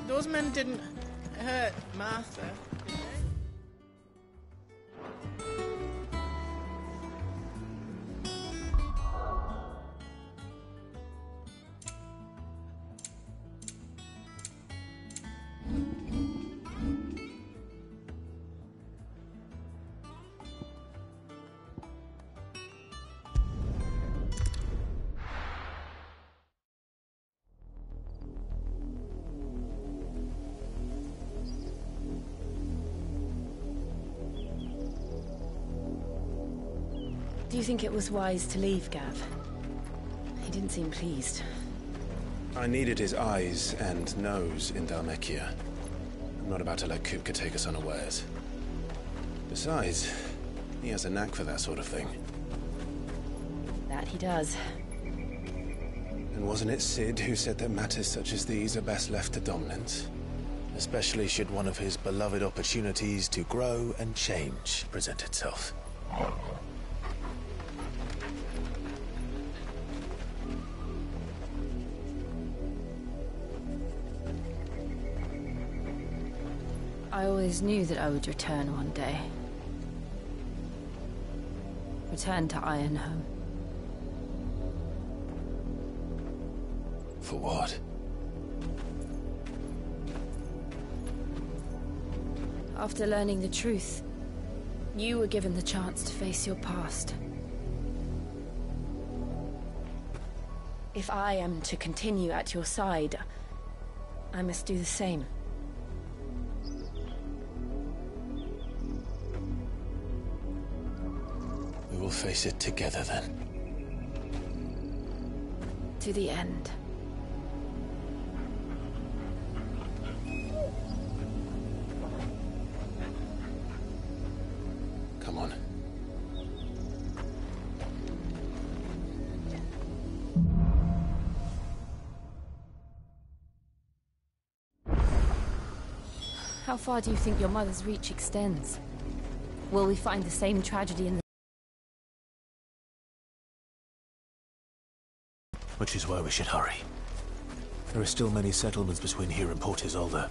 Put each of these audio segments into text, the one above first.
Those men didn't hurt Martha, did they? Do you think it was wise to leave, Gav? He didn't seem pleased. I needed his eyes and nose in Dhalmekia. I'm not about to let Kupka take us unawares. Besides, he has a knack for that sort of thing. That he does. And wasn't it Sid who said that matters such as these are best left to dominance? Especially should one of his beloved opportunities to grow and change present itself. I always knew that I would return one day. Return to Ironhome. For what? After learning the truth, you were given the chance to face your past. If I am to continue at your side, I must do the same. We will face it together then. To the end. Come on. How far do you think your mother's reach extends? Will we find the same tragedy in the... Which is why we should hurry. There are still many settlements between here and Port Isolde.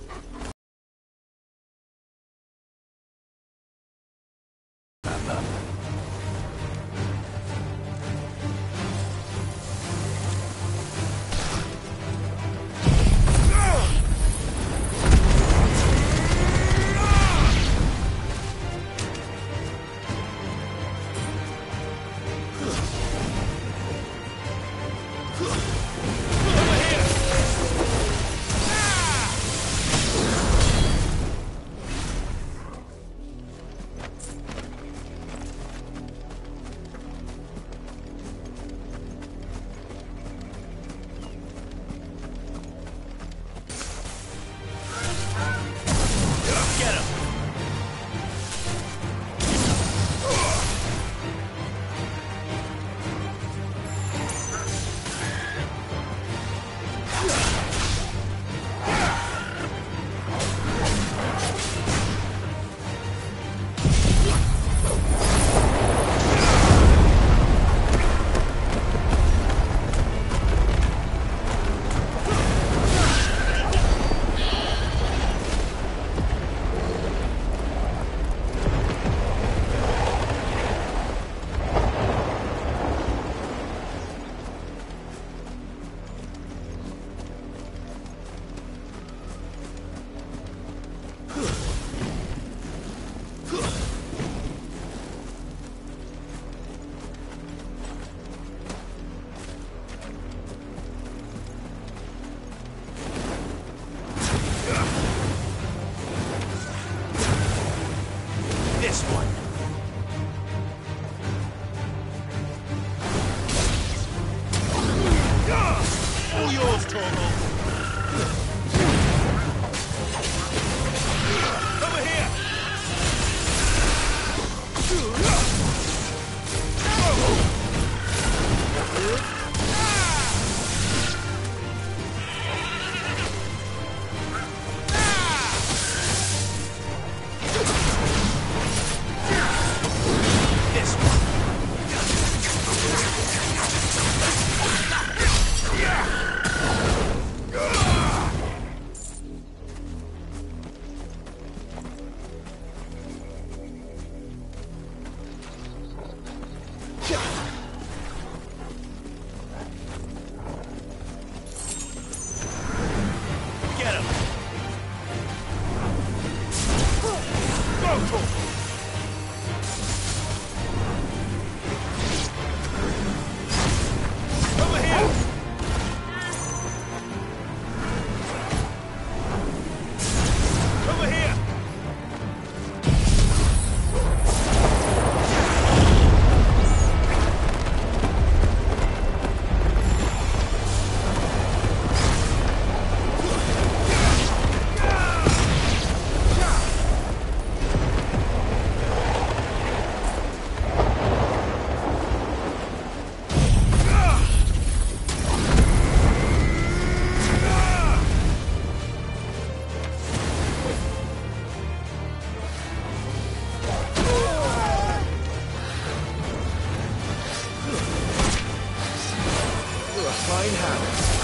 fine hands.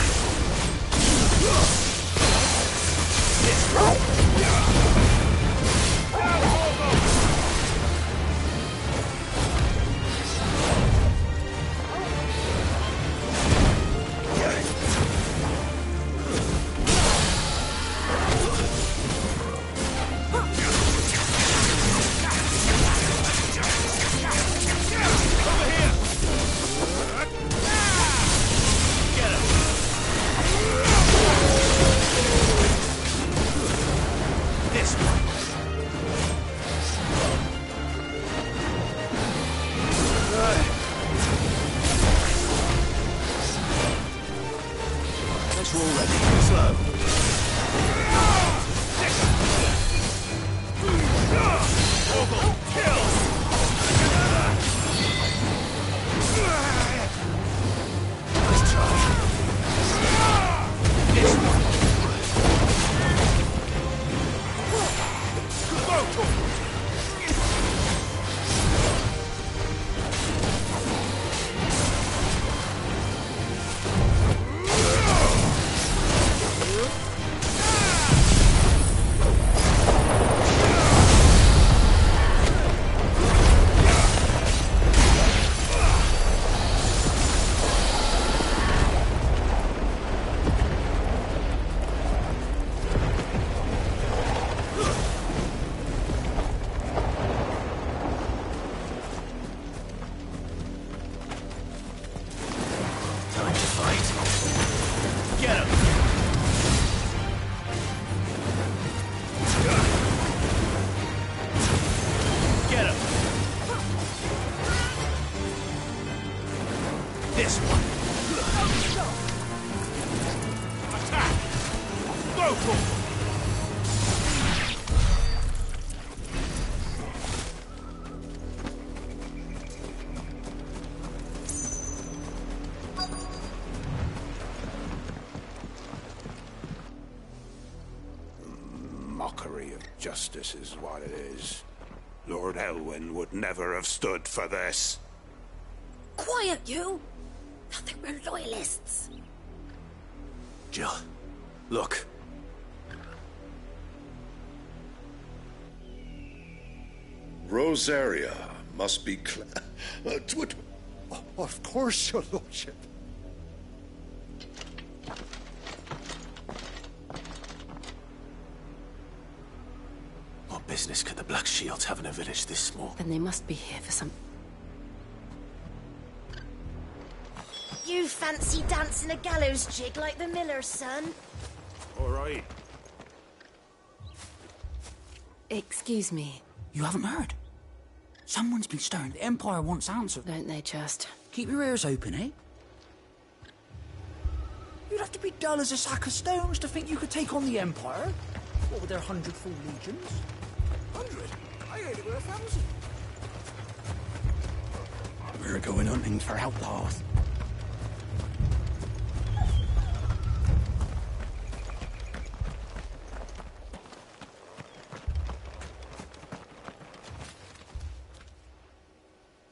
Mockery of justice is what it is. Lord Elwyn would never have stood for this. Quiet, you! I think we're loyalists. Jill, look. Rosaria must be Of course, your lordship. What business could the Black Shields have in a village this small? Then they must be here for some... You fancy dancing a gallows jig like the miller's son? All right. Excuse me. You haven't heard? Someone's been stirring. The Empire wants answers. Don't they just? Keep your ears open, eh? You'd have to be dull as a sack of stones to think you could take on the Empire. What with their 100 full legions? 100? I heard it were 1,000. We're going hunting for outlaws.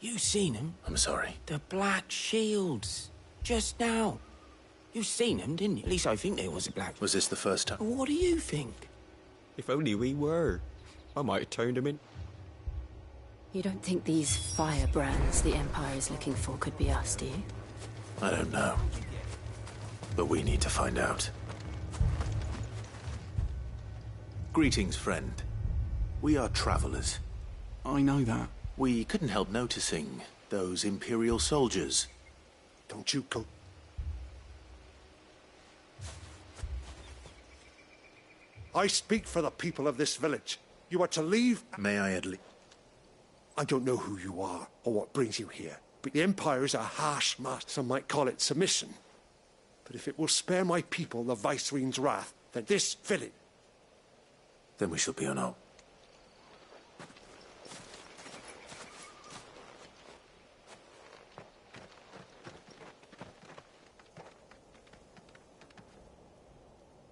You seen him? I'm sorry. The Black Shields. Just now. You seen them, didn't you? At least I think there was a Black... Was this the first time? What do you think? If only we were. I might have turned him in. You don't think these firebrands the Empire is looking for could be us, do you? I don't know. But we need to find out. Greetings, friend. We are travelers. I know that. We couldn't help noticing those Imperial soldiers. Don't you go... I speak for the people of this village. You are to leave... May I at least... I don't know who you are or what brings you here, but the Empire is a harsh master. Some might call it submission. But if it will spare my people the Viceroy's wrath, then this village... Then we shall be on our...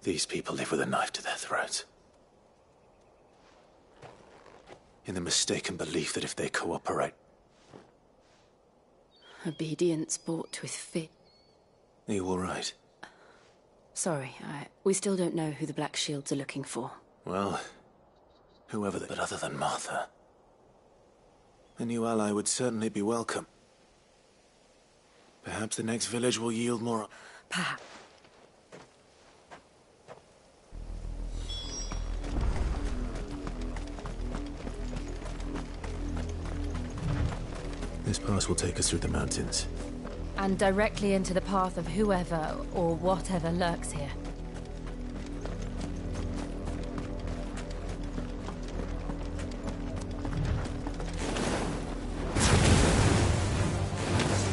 These people live with a knife to their throats. In the mistaken belief that if they cooperate... Obedience bought with fear. Are you all right? Sorry, we still don't know who the Black Shields are looking for. Well, whoever but other than Martha. A new ally would certainly be welcome. Perhaps the next village will yield more... Perhaps. This pass will take us through the mountains. And directly into the path of whoever or whatever lurks here.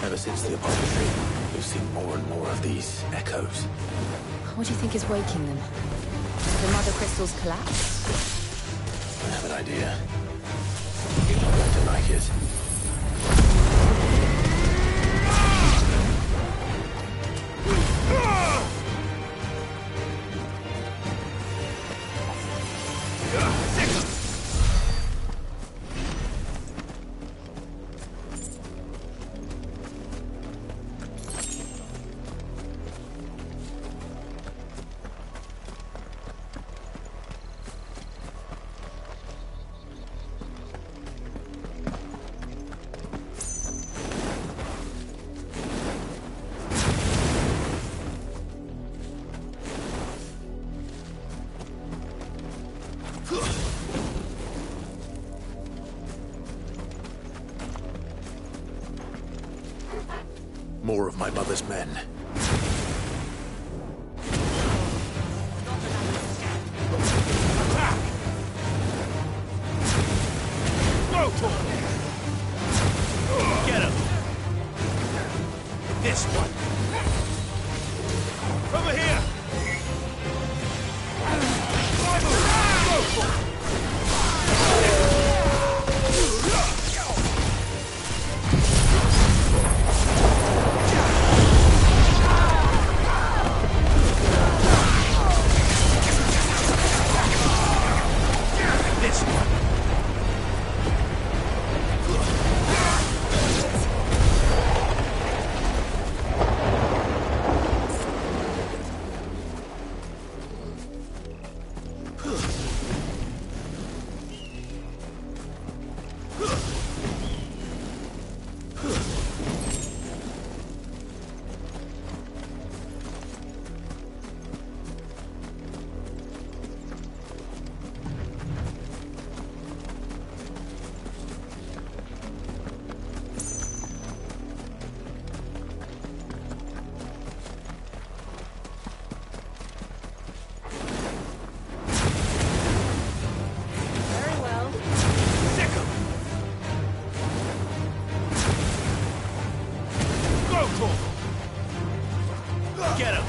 Ever since the apothecary, we've seen more and more of these echoes. What do you think is waking them? Did the mother crystals collapse? I have an idea. You're not going to like it. More of my mother's men. Attack! Go for it! Get him! This one! Over here! Go for it! Get him!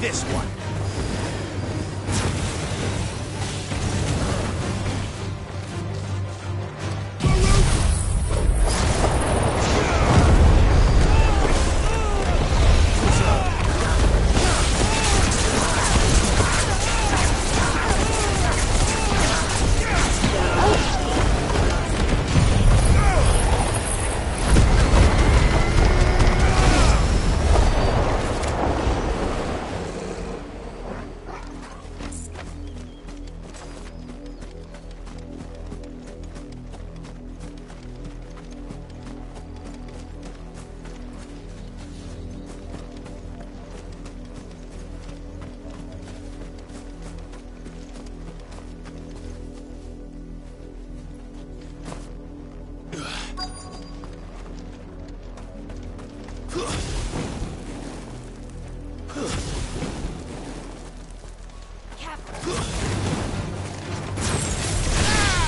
This one.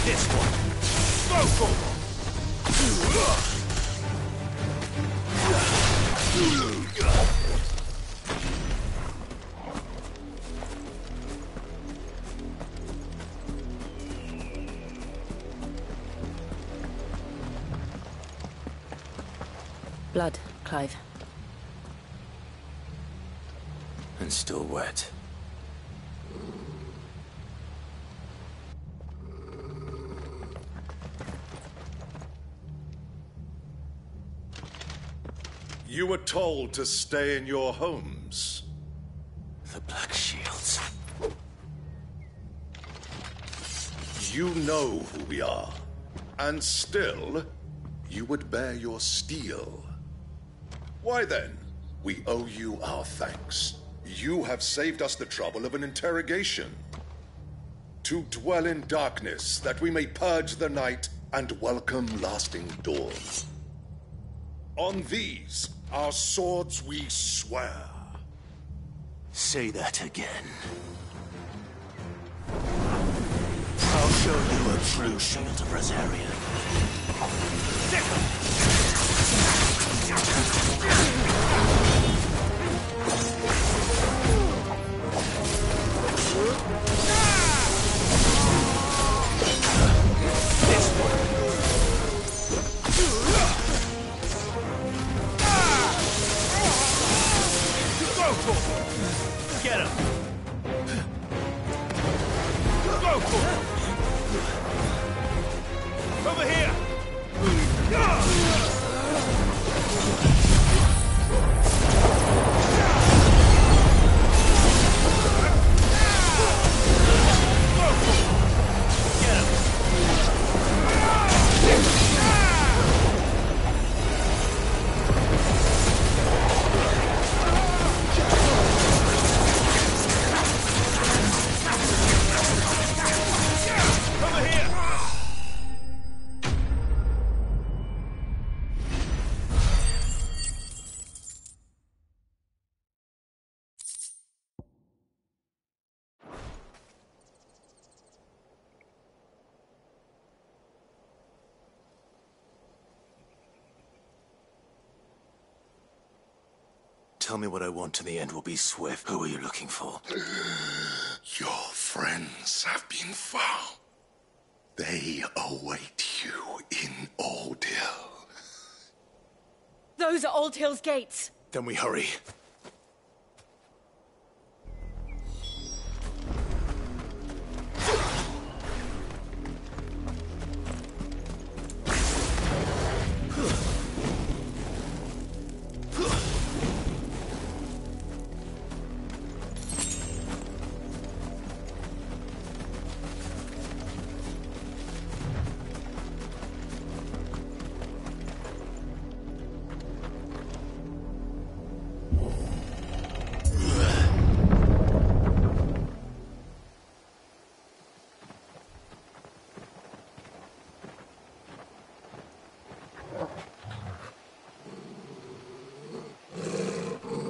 This one. Go for it. Blood, Clive. And still wet. You were told to stay in your homes. The Black Shields. You know who we are. And still, you would bear your steel. Why then? We owe you our thanks. You have saved us the trouble of an interrogation. To dwell in darkness, that we may purge the night and welcome lasting dawn. On these, our swords we swear. Say that again. I'll show you a true shield of Rosaria. Get him! Go for it! Over here! Tell me what I want and the end will be swift. Who are you looking for? Your friends have been found. They await you in Old Hill. Those are Old Hill's gates. Then we hurry.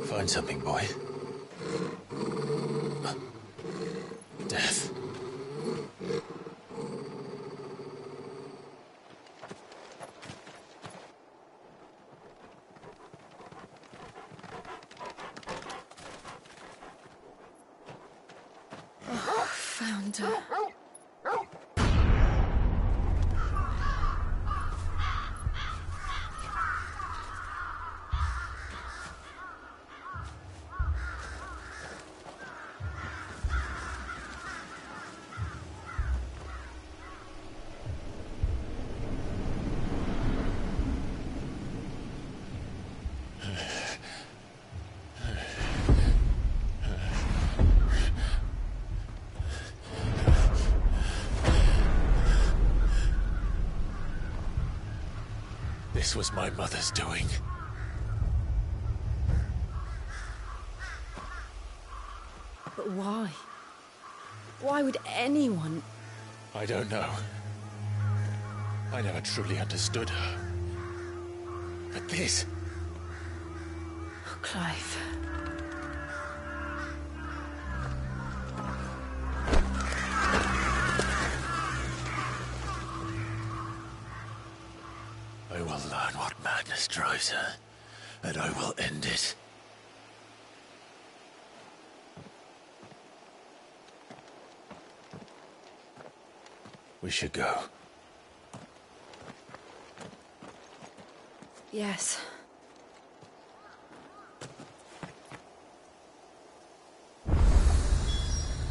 Find something, boy. Death. Found her. This was my mother's doing. But why? Why would anyone... I don't know. I never truly understood her. But this... Oh, Clive. closer, and I will end it. We should go. Yes.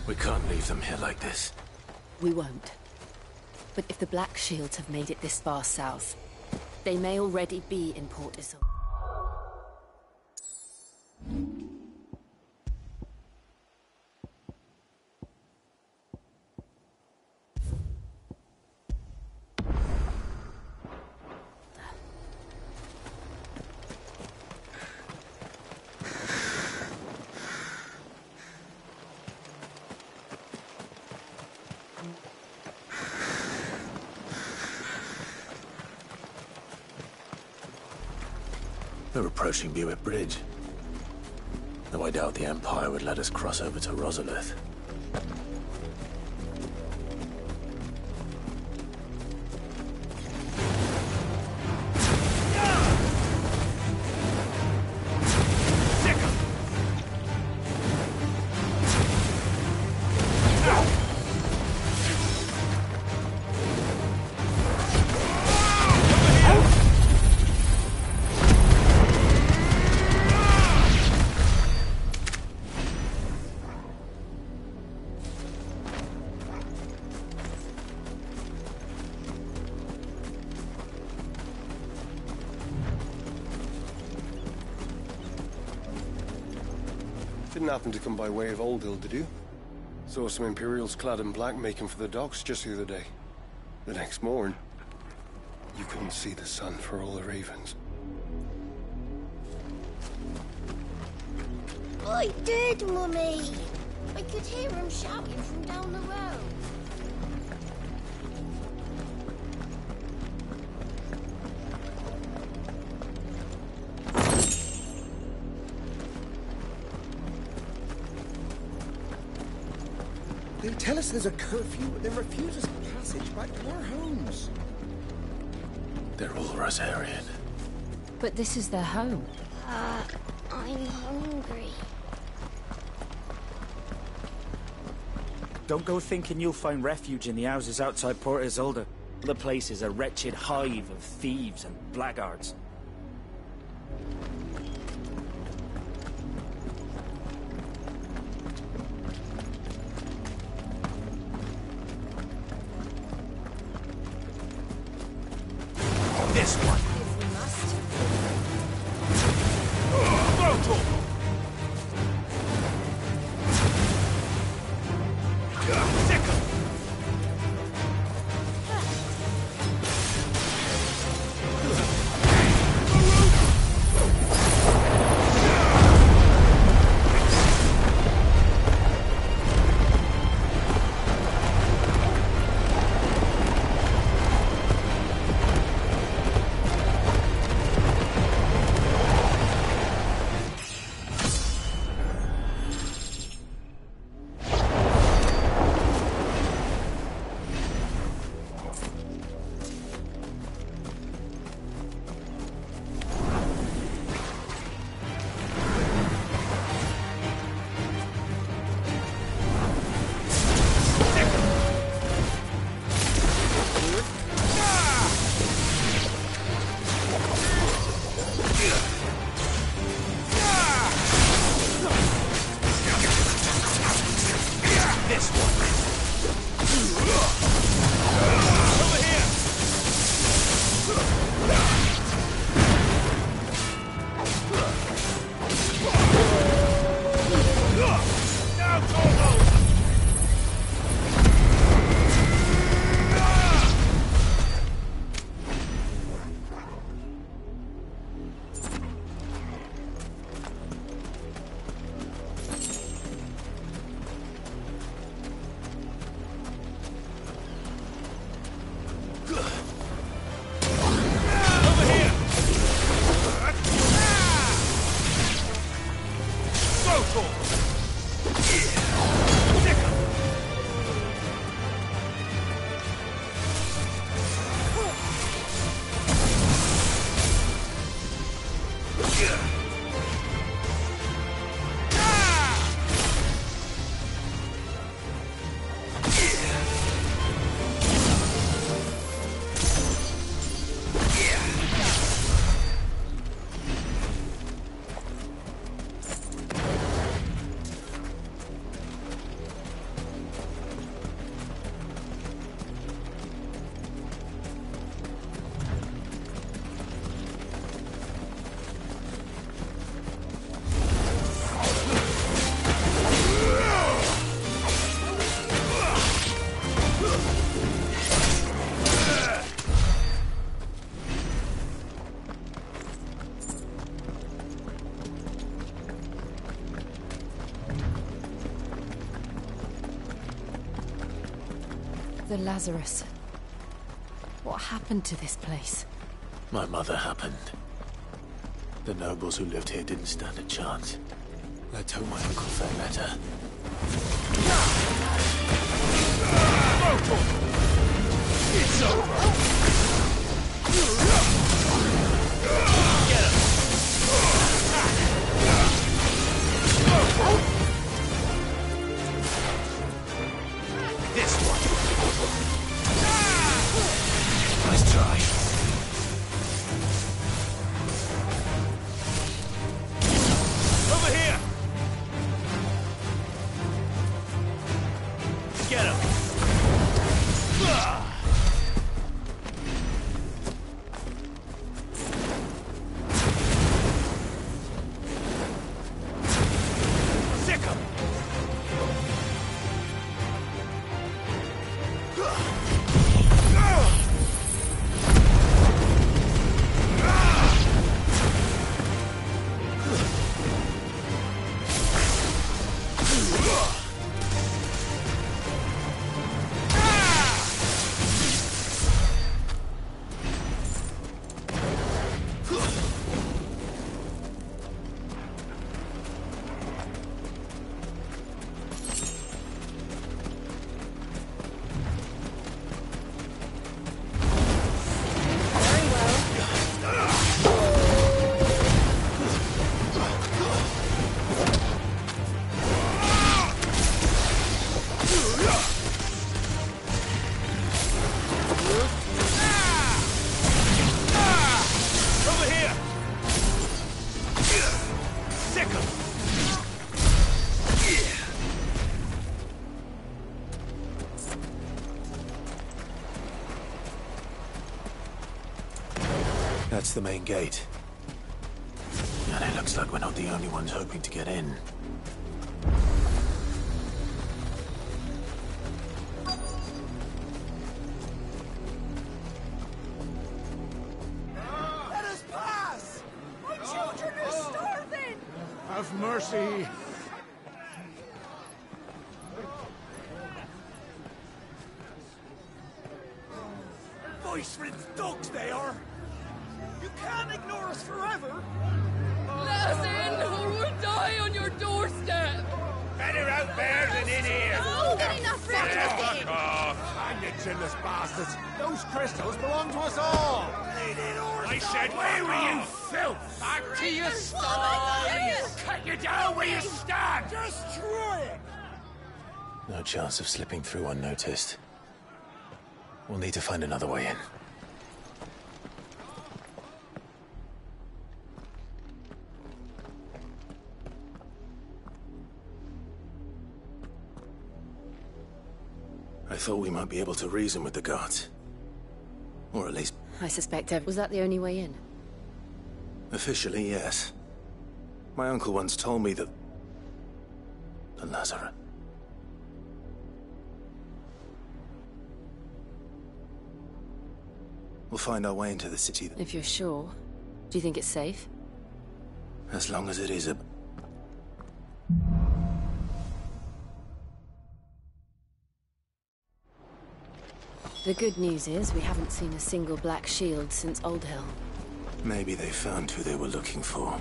We can't leave them here like this. We won't. But if the Black Shields have made it this far south, they may already be in Port Isolde. We're approaching Buick Bridge. Though I doubt the Empire would let us cross over to Rosalith. Didn't happen to come by way of Old Hill, did you? Saw some Imperials clad in black making for the docks just the other day. The next morn, you couldn't see the sun for all the ravens. I did, Mummy. I could hear him shouting from down the road. They tell us there's a curfew, but then refuse us passage back to our homes. They're all Rosarian. But this is their home. I'm hungry. Don't go thinking you'll find refuge in the houses outside Port Isolde. The place is a wretched hive of thieves and blackguards. This one. If we must. The Lazarus. What happened to this place? My mother happened. The nobles who lived here didn't stand a chance. Let's hope my uncle felt better. It's over! Get him! This one! Nice try. Over here! Get him! Sick him! That's the main gate. And it looks like we're not the only ones hoping to get in. Let us pass! My children are starving! Have mercy. Voice-ridden dogs they are! You can't ignore us forever! Let us in, or we'll die on your doorstep! Better out there than in here! Oh, get enough room to Fuck off! Hang it, chinless bastards. Those crystals belong to us all. I said, where were you, filth? Back to your stalls! Cut you down where you stand! Destroy it! No chance of slipping through unnoticed. We'll need to find another way in. I thought we might be able to reason with the guards. Or at least... I suspect was that the only way in? officially, yes. My uncle once told me that... the Lazarus. We'll find our way into the city. If you're sure. Do you think it's safe? As long as it is a... The good news is we haven't seen a single black shield since Old Hill. Maybe they found who they were looking for.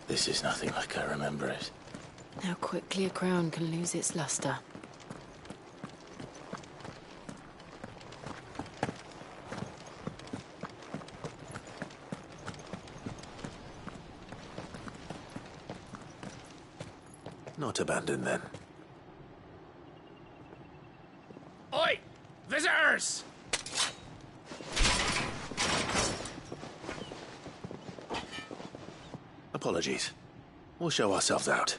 This is nothing like I remember it. How quickly a crown can lose its luster. Not abandoned, then. Oi! Visitors! Apologies. We'll show ourselves out.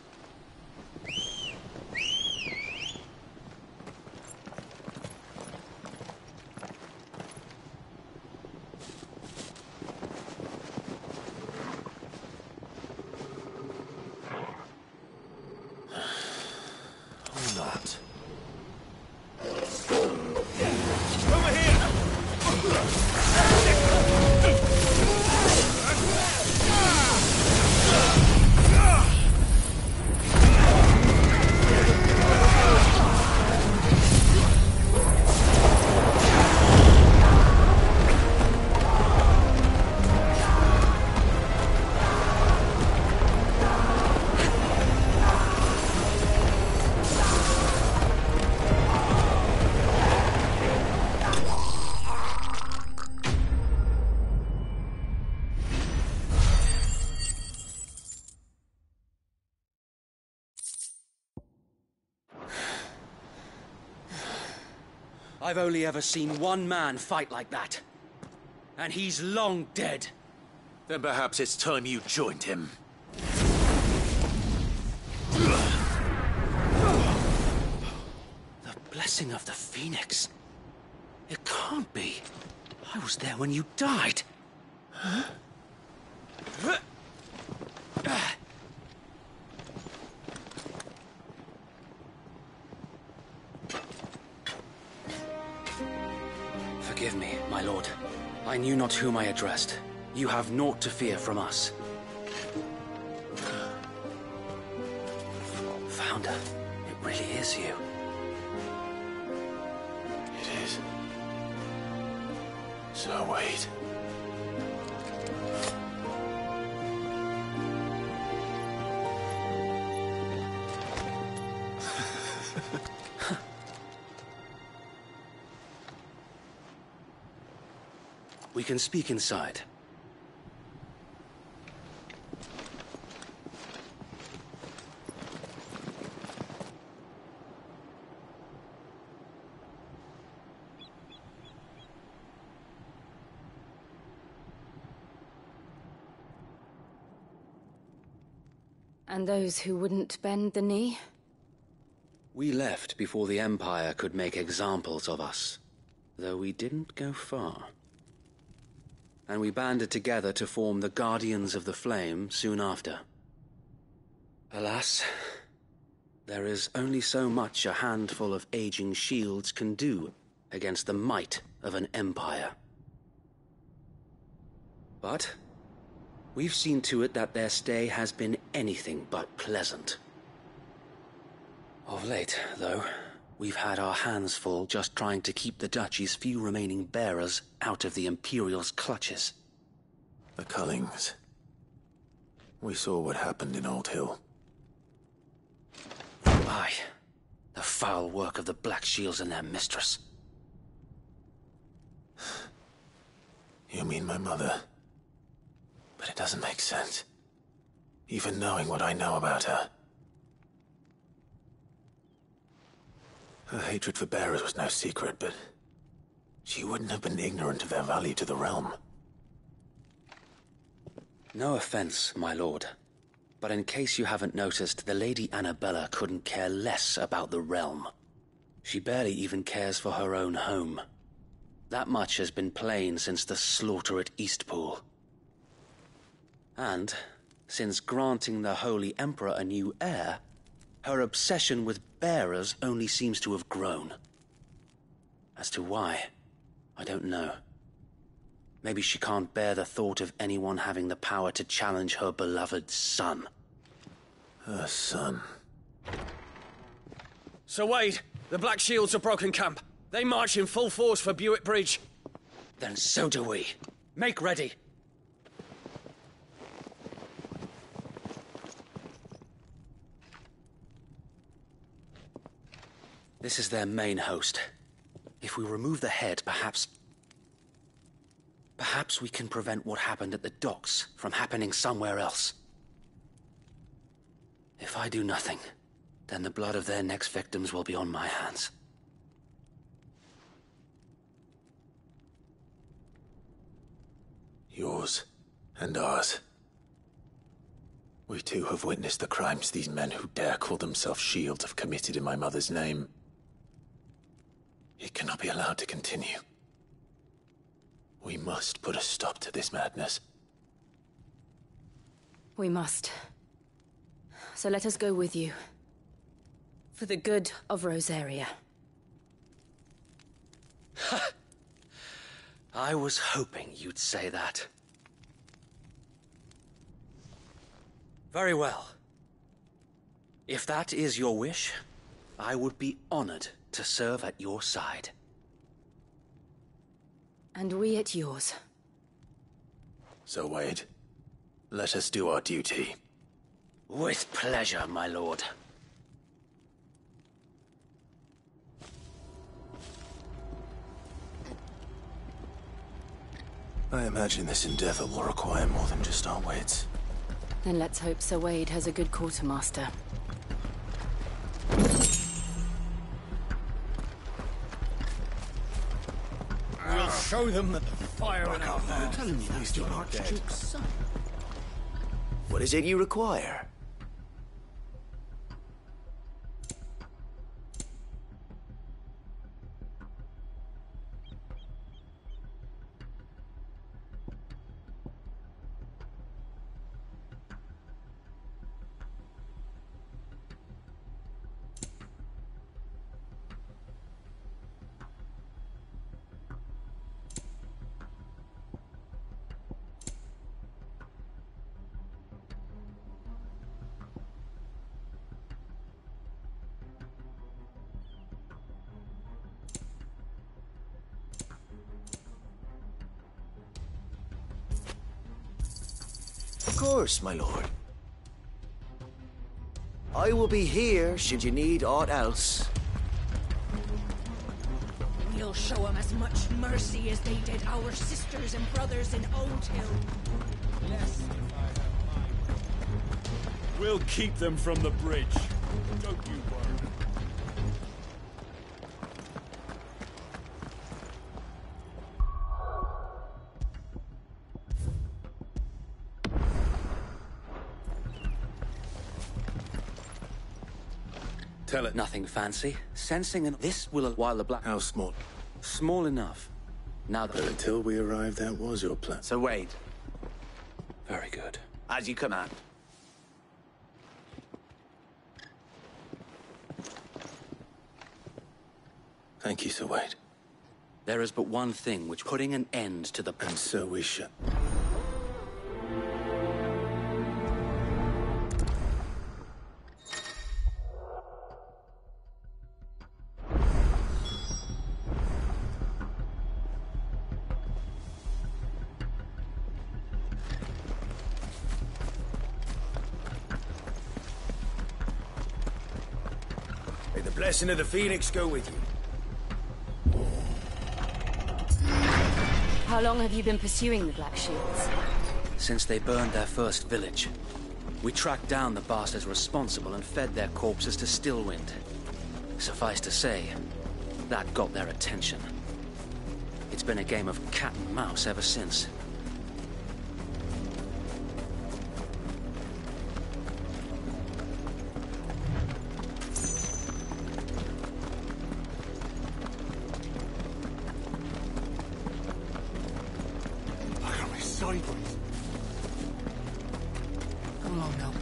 Or not. Over here! I've only ever seen one man fight like that. And he's long dead. Then perhaps it's time you joined him. The blessing of the Phoenix. It can't be. I was there when you died. Huh? Forgive me, my lord. I knew not whom I addressed. You have naught to fear from us. Founder, it really is you. It is. So wait. We can speak inside. And those who wouldn't bend the knee? We left before the Empire could make examples of us, though we didn't go far. And we banded together to form the Guardians of the Flame soon after. Alas, there is only so much a handful of aging shields can do against the might of an empire. But we've seen to it that their stay has been anything but pleasant. Of late, though, we've had our hands full just trying to keep the Duchy's few remaining bearers out of the Imperial's clutches. The Cullings. We saw what happened in Old Hill. Aye. The foul work of the Black Shields and their mistress. You mean my mother? But it doesn't make sense. Even knowing what I know about her. Her hatred for bearers was no secret, but she wouldn't have been ignorant of their value to the realm. No offense, my lord, but in case you haven't noticed, the Lady Annabella couldn't care less about the realm. She barely even cares for her own home. That much has been plain since the slaughter at Eastpool. And, since granting the Holy Emperor a new heir, her obsession with bearers only seems to have grown. As to why, I don't know. Maybe she can't bear the thought of anyone having the power to challenge her beloved son. Her son. Sir Wade, the Black Shields have broken camp. They march in full force for Buick Bridge. Then so do we. Make ready. This is their main host. If we remove the head, perhaps we can prevent what happened at the docks from happening somewhere else. If I do nothing, then the blood of their next victims will be on my hands. Yours and ours. We too have witnessed the crimes these men who dare call themselves shields have committed in my mother's name. It cannot be allowed to continue. We must put a stop to this madness. We must. So let us go with you. For the good of Rosaria. I was hoping you'd say that. Very well. If that is your wish, I would be honored to serve at your side. And we at yours. So, Wade, let us do our duty. With pleasure, my lord. I imagine this endeavor will require more than just our wits. Then let's hope Sir Wade has a good quartermaster. We'll show them that the fire in our hearts telling you is the Archduke's son. What is it you require? Of course, my lord. I will be here should you need aught else. We'll show them as much mercy as they did our sisters and brothers in Old Hill. Yes, if I have mine. We'll keep them from the bridge. Don't you worry. Tell it. Nothing fancy. Sensing and this will while the black... How small? Small enough. Now that... But until we arrive, that was your plan. So Wade, Very good. as you command. Thank you, Sir Wade. There is but one thing which putting an end to the... And so we shall. May the blessing of the Phoenix go with you. How long have you been pursuing the Black Shields? Since they burned their first village, we tracked down the bastards responsible and fed their corpses to Stillwind. Suffice to say, that got their attention. It's been a game of cat and mouse ever since. Look at me sideways. Come along now.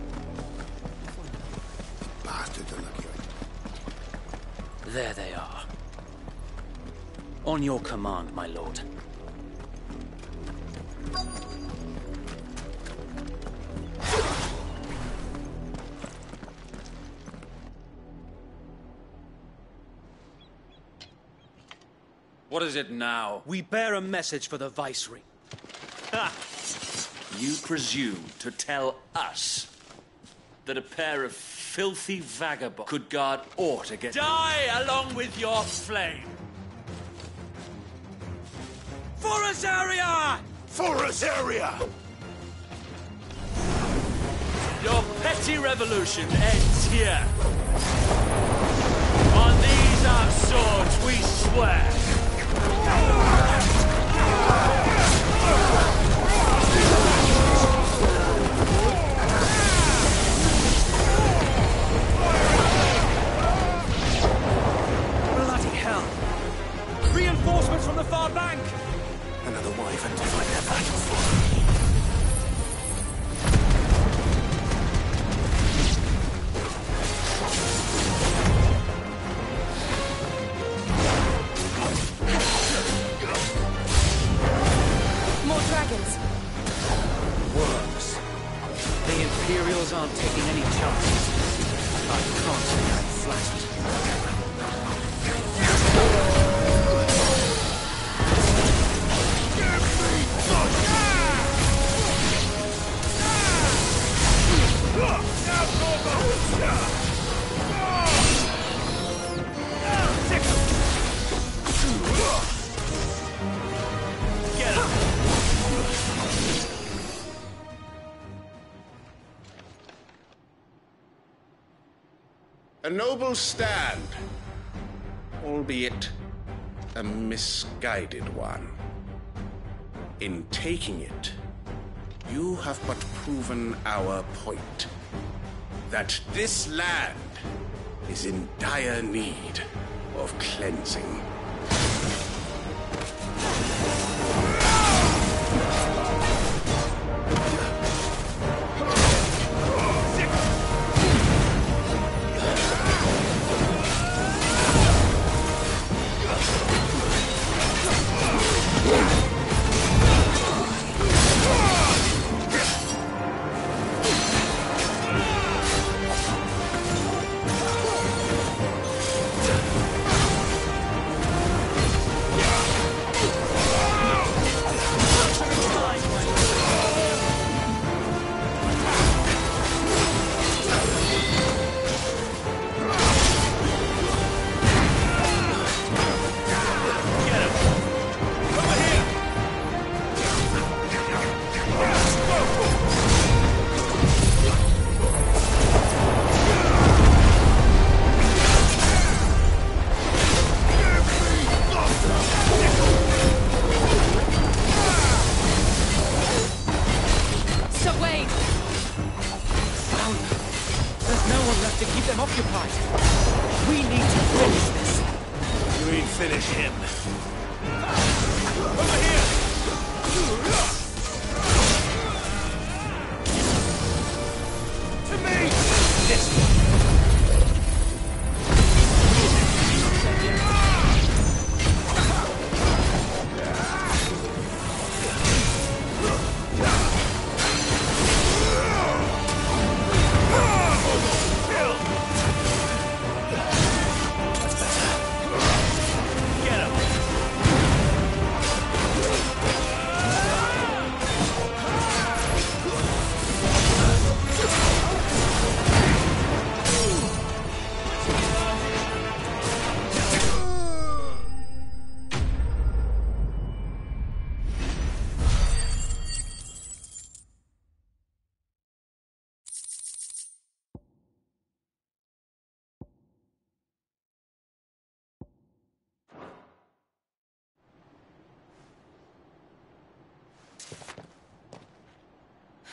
Bastards are lucky. There they are. On your command, my lord. What is it now? We bear a message for the Viceroy. You presume to tell us that a pair of filthy vagabonds could guard aught against... Die along with your flame! For Rosaria! For Rosaria! Your petty revolution ends here. On these our swords we swear. Imperials aren't taking any chances. I can't say I'm flattered. A noble stand, albeit a misguided one. In taking it, you have but proven our point, that this land is in dire need of cleansing.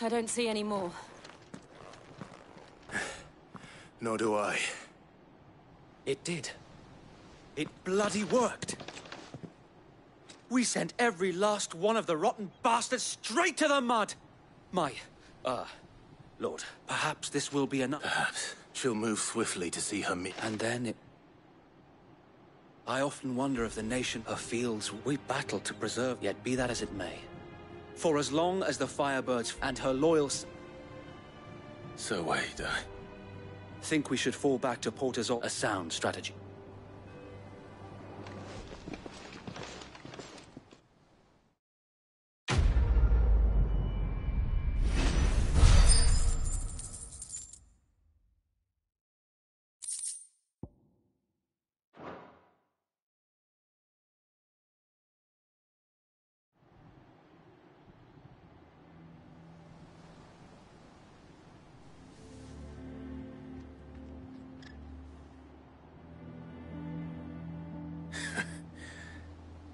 I don't see any more. Nor do I. It did. It bloody worked. We sent every last one of the rotten bastards straight to the mud! Lord, perhaps this will be enough. Perhaps. She'll move swiftly to see her And then it... I often wonder if the nation of fields we battle to preserve, yet be that as it may. For as long as the Firebirds and her loyals... So wait, I think we should fall back to Port Azul, a sound strategy.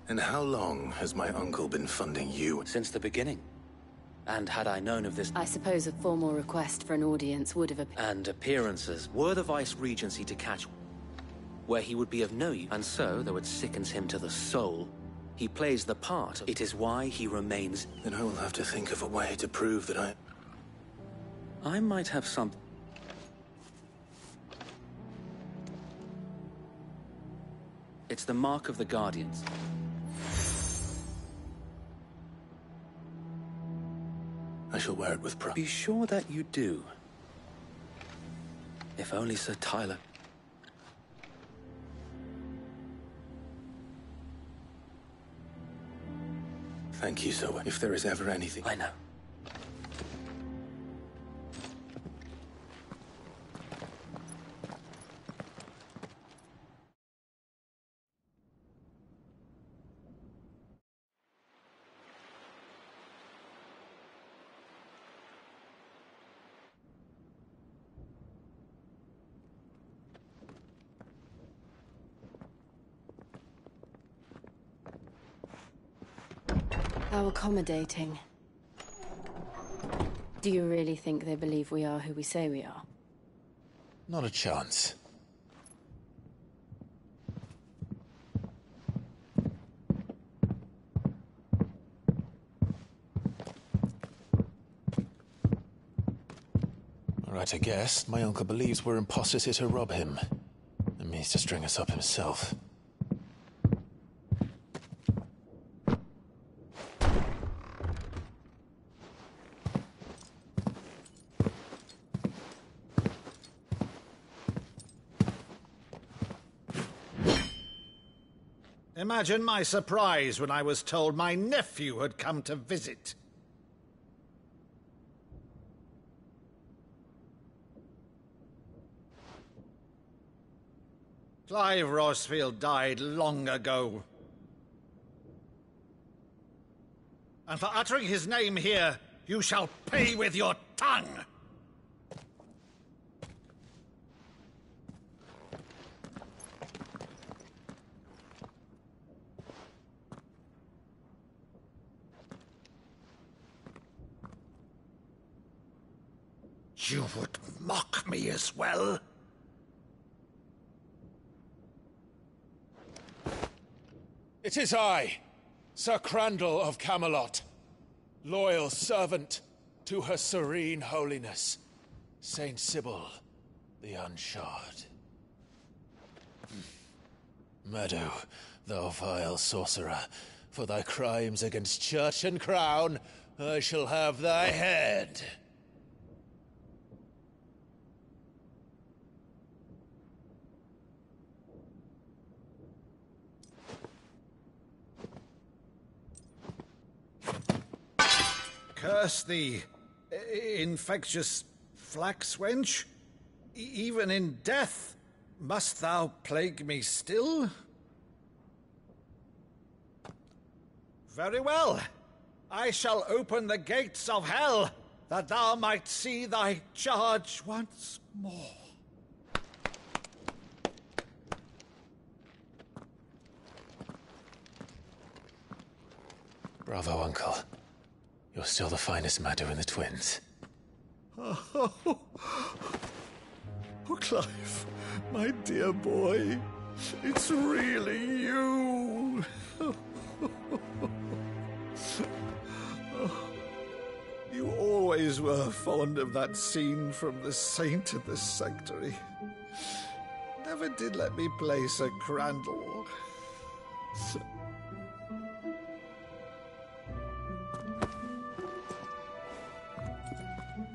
And how long has my uncle been funding you? Since the beginning. And had I known of this... I suppose a formal request for an audience would have... And appearances were the Vice-Regency to catch... where he would be of no use. And so, though it sickens him to the soul, he plays the part. It is why he remains... Then I will have to think of a way to prove that I might have some... It's the mark of the Guardians. I shall wear it with pride. Be sure that you do. If only Sir Tyler... Thank you, Zoe. If there is ever anything... I know. How accommodating. Do you really think they believe we are who we say we are? Not a chance. All right, I guess. My uncle believes we're imposters here to rob him. And means to string us up himself. Imagine my surprise when I was told my nephew had come to visit. Clive Rosfield died long ago. And for uttering his name here, you shall pay with your tongue! You would mock me as well? It is I, Sir Crandall of Camelot, loyal servant to Her Serene Holiness, Saint Sybil the Unshod. Meadow, thou vile sorcerer, for thy crimes against church and crown, I shall have thy head. Curse thee, infectious flax wench. Even in death, must thou plague me still? Very well. I shall open the gates of hell, that thou might see thy charge once more. Bravo, Uncle. You're still the finest Maddo in the twins. Oh, Clive, my dear boy, it's really you. You always were fond of that scene from The Saint of the Sanctuary. Never did let me play Sir Crandall.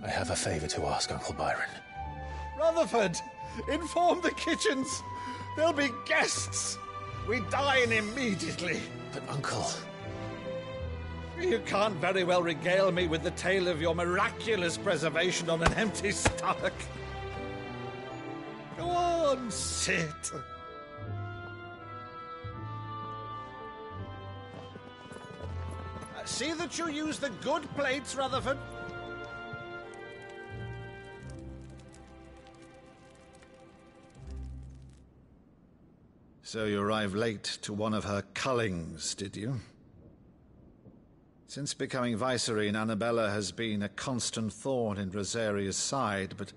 I have a favor to ask, Uncle Byron. Rutherford, inform the kitchens. There'll be guests. We dine immediately. But, Uncle... You can't very well regale me with the tale of your miraculous preservation on an empty stomach. Go on, sit. See that you use the good plates, Rutherford. So you arrived late to one of her cullings, did you? Since becoming Vicereine, Annabella has been a constant thorn in Rosaria's side, but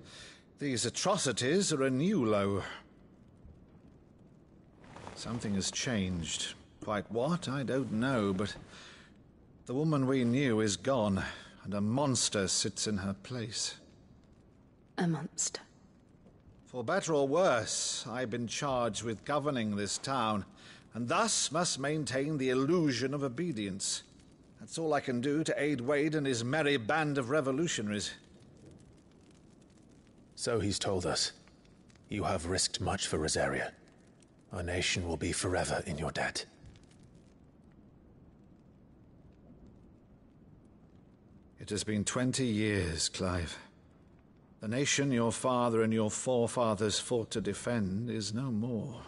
these atrocities are a new low. Something has changed. Quite what, I don't know, but the woman we knew is gone, and a monster sits in her place. A monster? For better or worse, I've been charged with governing this town, and thus must maintain the illusion of obedience. That's all I can do to aid Wade and his merry band of revolutionaries. So he's told us. You have risked much for Rosaria. Our nation will be forever in your debt. It has been 20 years, Clive. The nation your father and your forefathers fought to defend is no more.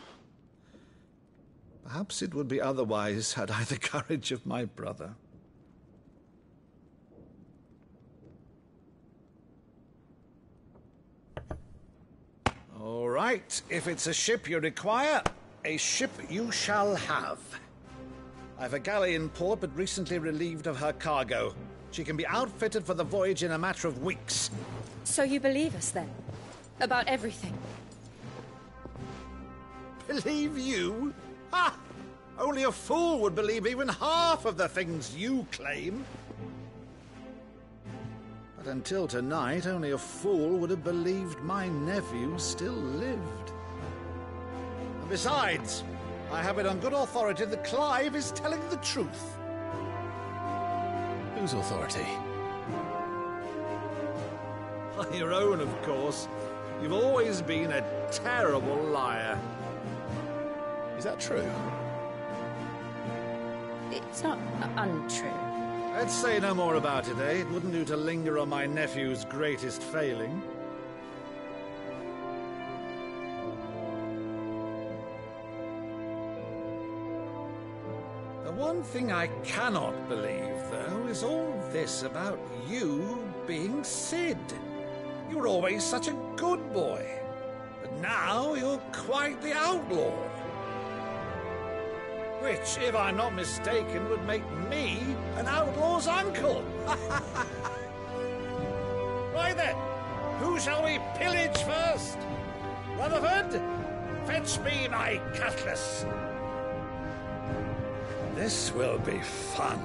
Perhaps it would be otherwise had I the courage of my brother. All right, if it's a ship you require, a ship you shall have. I've a galley in port, but recently relieved of her cargo. She can be outfitted for the voyage in a matter of weeks. So you believe us, then? About everything? Believe you? Ha! Only a fool would believe even half of the things you claim. But until tonight, only a fool would have believed my nephew still lived. And besides, I have it on good authority that Clive is telling the truth. Whose authority? Your own, of course. You've always been a terrible liar. Is that true? It's not untrue. Let's say no more about it, eh? It wouldn't do to linger on my nephew's greatest failing. The one thing I cannot believe, though, is all this about you being Sid. You were always such a good boy, but now you're quite the outlaw. Which, if I'm not mistaken, would make me an outlaw's uncle. Right then, who shall we pillage first? Rutherford, fetch me my cutlass. This will be fun.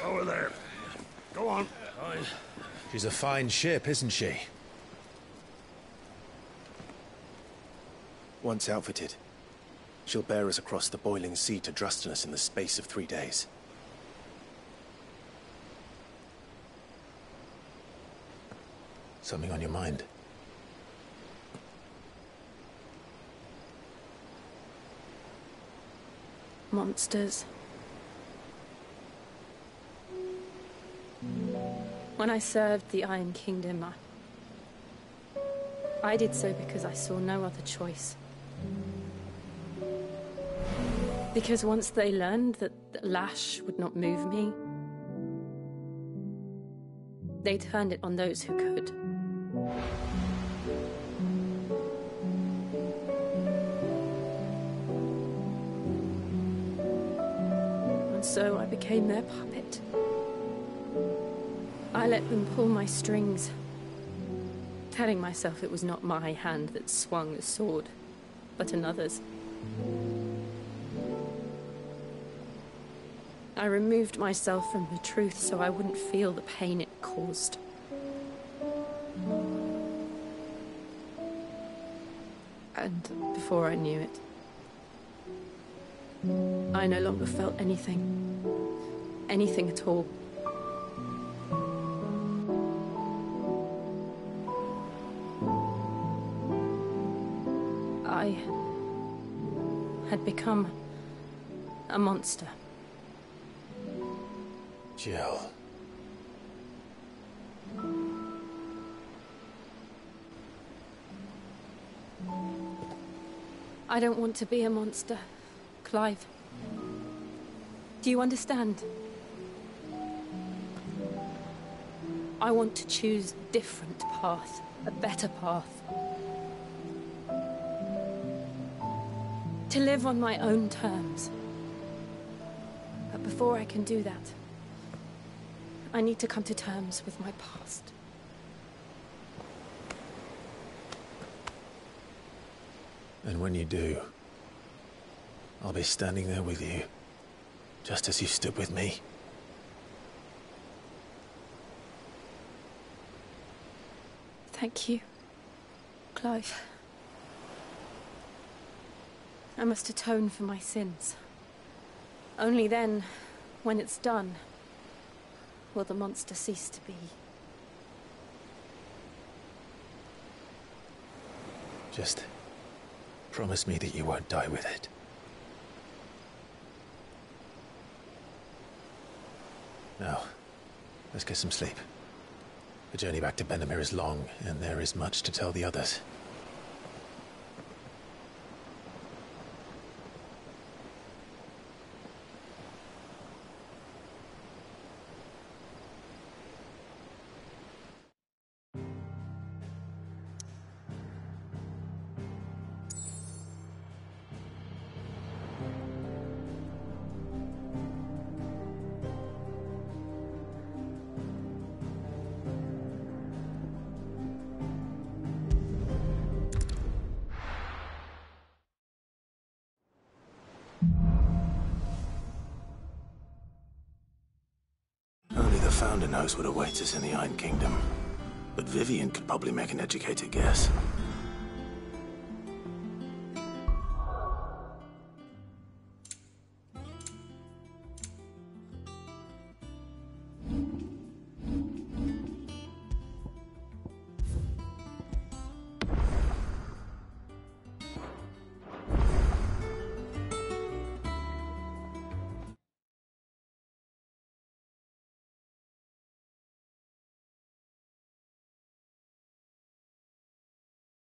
Over there. Go on. She's a fine ship, isn't she? Once outfitted, she'll bear us across the boiling sea to Drustinus in the space of 3 days. Something on your mind? Monsters. When I served the Iron Kingdom, I did so because I saw no other choice. Because once they learned that the lash would not move me, they turned it on those who could. And so I became their puppet. I let them pull my strings, telling myself it was not my hand that swung the sword, but another's. I removed myself from the truth so I wouldn't feel the pain it caused. And before I knew it, I no longer felt anything. Anything at all. I had become a monster. Jill. I don't want to be a monster, Clive. Do you understand? I want to choose a different path, a better path. To live on my own terms. But before I can do that, I need to come to terms with my past. And when you do, I'll be standing there with you, just as you stood with me. Thank you, Clive. I must atone for my sins. Only then, when it's done, will the monster cease to be. Just promise me that you won't die with it. Now, let's get some sleep. The journey back to Benamir is long, and there is much to tell the others. Only the Founder knows what awaits us in the Iron Kingdom. But Vivian could probably make an educated guess.